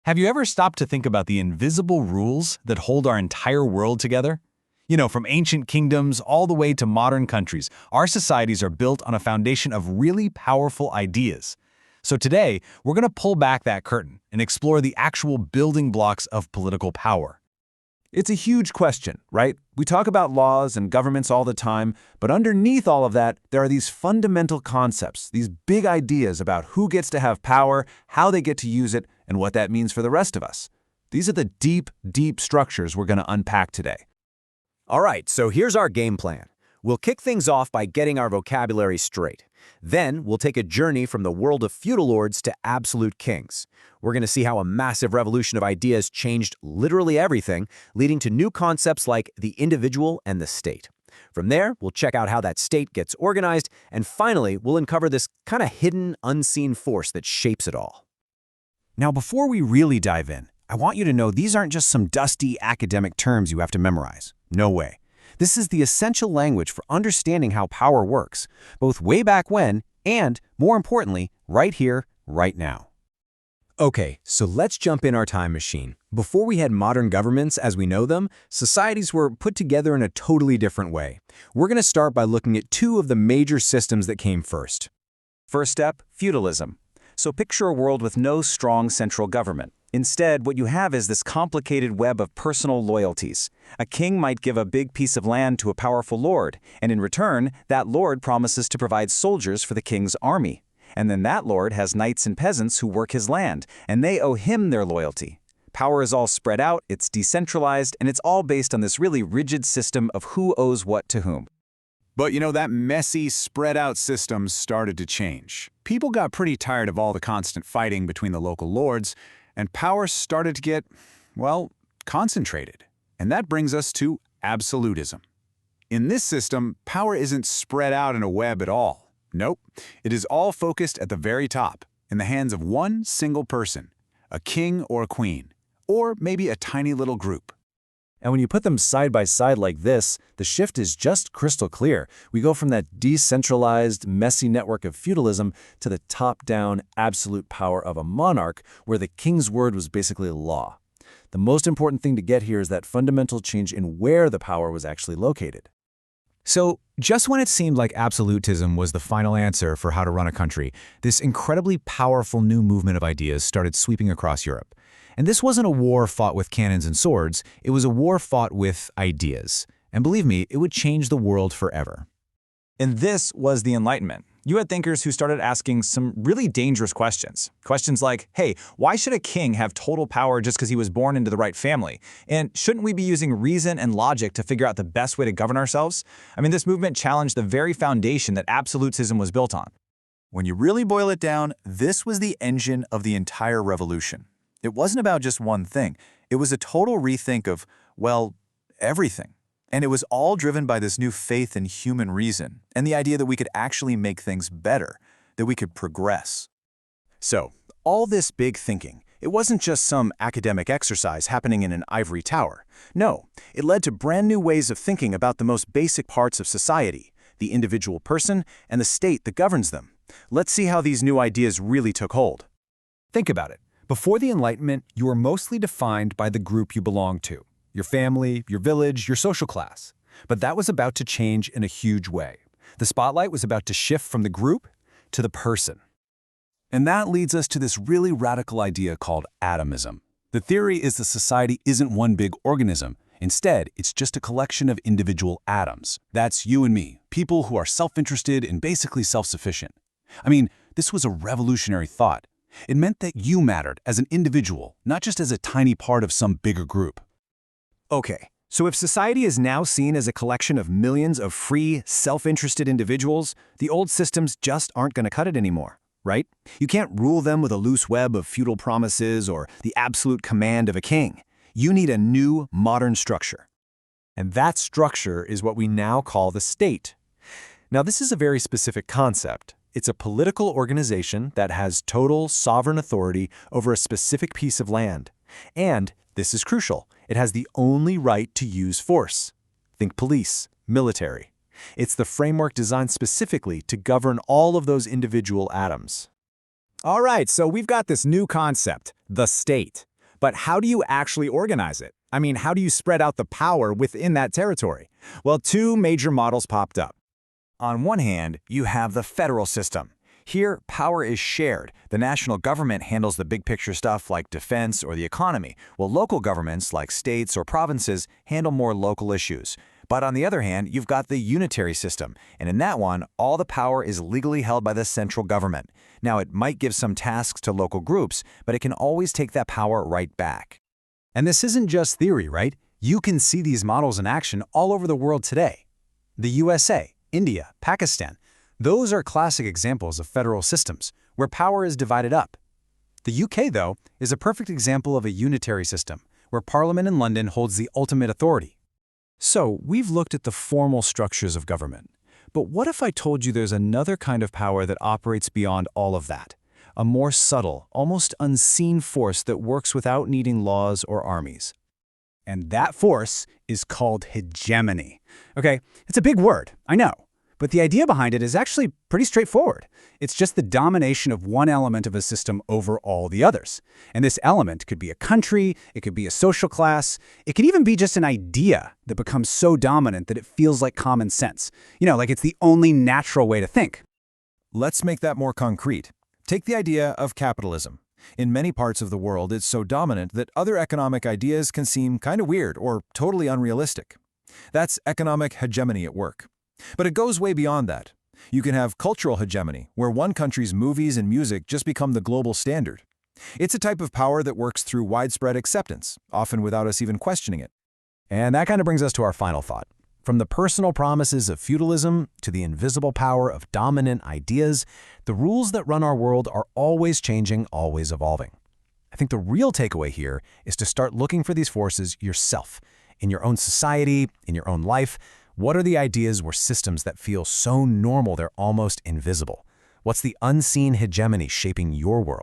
Have you ever stopped to think about the invisible rules that hold our entire world together? From ancient kingdoms all the way to modern countries, our societies are built on a foundation of really powerful ideas. So today, we're going to pull back that curtain and explore the actual building blocks of political power. It's a huge question, right? We talk about laws and governments all the time, but underneath all of that, there are these fundamental concepts, these big ideas about who gets to have power, how they get to use it, and what that means for the rest of us. These are the deep, deep structures we're going to unpack today. All right, so here's our game plan. We'll kick things off by getting our vocabulary straight. Then we'll take a journey from the world of feudal lords to absolute kings. We're going to see how a massive revolution of ideas changed literally everything, leading to new concepts like the individual and the state. From there, we'll check out how that state gets organized, and finally, we'll uncover this kind of hidden, unseen force that shapes it all. Now, before we really dive in, I want you to know these aren't just some dusty academic terms you have to memorize. No way. This is the essential language for understanding how power works, both way back when and, more importantly, right here, right now. Okay, so let's jump in our time machine. Before we had modern governments as we know them, societies were put together in a totally different way. We're going to start by looking at two of the major systems that came first. First step, feudalism. So picture a world with no strong central government. Instead, what you have is this complicated web of personal loyalties. A king might give a big piece of land to a powerful lord, and in return, that lord promises to provide soldiers for the king's army. And then that lord has knights and peasants who work his land, and they owe him their loyalty. Power is all spread out, it's decentralized, and it's all based on this really rigid system of who owes what to whom. But that messy, spread-out system started to change. People got pretty tired of all the constant fighting between the local lords, and power started to get, well, concentrated. And that brings us to absolutism. In this system, power isn't spread out in a web at all. Nope, it is all focused at the very top, in the hands of one single person, a king or a queen, or maybe a tiny little group. And when you put them side by side like this, the shift is just crystal clear. We go from that decentralized, messy network of feudalism to the top-down, absolute power of a monarch, where the king's word was basically law. The most important thing to get here is that fundamental change in where the power was actually located. So, just when it seemed like absolutism was the final answer for how to run a country, this incredibly powerful new movement of ideas started sweeping across Europe. And this wasn't a war fought with cannons and swords, it was a war fought with ideas. And believe me, it would change the world forever. And this was the Enlightenment. You had thinkers who started asking some really dangerous questions. Questions like, hey, why should a king have total power just because he was born into the right family? And shouldn't we be using reason and logic to figure out the best way to govern ourselves? I mean, this movement challenged the very foundation that absolutism was built on. When you really boil it down, this was the engine of the entire revolution. It wasn't about just one thing. It was a total rethink of, well, everything. And it was all driven by this new faith in human reason and the idea that we could actually make things better, that we could progress. So, all this big thinking, it wasn't just some academic exercise happening in an ivory tower. No, it led to brand new ways of thinking about the most basic parts of society, the individual person and the state that governs them. Let's see how these new ideas really took hold. Think about it. Before the Enlightenment, you were mostly defined by the group you belonged to. Your family, your village, your social class. But that was about to change in a huge way. The spotlight was about to shift from the group to the person. And that leads us to this really radical idea called atomism. The theory is that society isn't one big organism. Instead, it's just a collection of individual atoms. That's you and me, people who are self-interested and basically self-sufficient. I mean, this was a revolutionary thought. It meant that you mattered as an individual, not just as a tiny part of some bigger group. Okay, so if society is now seen as a collection of millions of free, self-interested individuals, the old systems just aren't going to cut it anymore, right? You can't rule them with a loose web of feudal promises or the absolute command of a king. You need a new, modern structure. And that structure is what we now call the state. Now, this is a very specific concept. It's a political organization that has total sovereign authority over a specific piece of land. And, this is crucial, it has the only right to use force. Think police, military. It's the framework designed specifically to govern all of those individual atoms. All right, so we've got this new concept, the state. But how do you actually organize it? I mean, how do you spread out the power within that territory? Well, two major models popped up. On one hand, you have the federal system. Here, power is shared. The national government handles the big picture stuff like defense or the economy, while local governments like states or provinces handle more local issues. But on the other hand, you've got the unitary system, and in that one, all the power is legally held by the central government. Now, it might give some tasks to local groups, but it can always take that power right back. And this isn't just theory, right? You can see these models in action all over the world today. The USA, India, Pakistan, those are classic examples of federal systems where power is divided up. The UK, though, is a perfect example of a unitary system where Parliament in London holds the ultimate authority. So, we've looked at the formal structures of government. But what if I told you there's another kind of power that operates beyond all of that? A more subtle, almost unseen force that works without needing laws or armies. And that force is called hegemony. Okay, it's a big word, I know. But the idea behind it is actually pretty straightforward. It's just the domination of one element of a system over all the others. And this element could be a country, it could be a social class, it could even be just an idea that becomes so dominant that it feels like common sense. You know, like it's the only natural way to think. Let's make that more concrete. Take the idea of capitalism. In many parts of the world, it's so dominant that other economic ideas can seem kind of weird or totally unrealistic. That's economic hegemony at work. But it goes way beyond that. You can have cultural hegemony, where one country's movies and music just become the global standard. It's a type of power that works through widespread acceptance, often without us even questioning it. And that kind of brings us to our final thought. From the personal promises of feudalism to the invisible power of dominant ideas, the rules that run our world are always changing, always evolving. I think the real takeaway here is to start looking for these forces yourself, in your own society, in your own life. What are the ideas or systems that feel so normal they're almost invisible? What's the unseen hegemony shaping your world?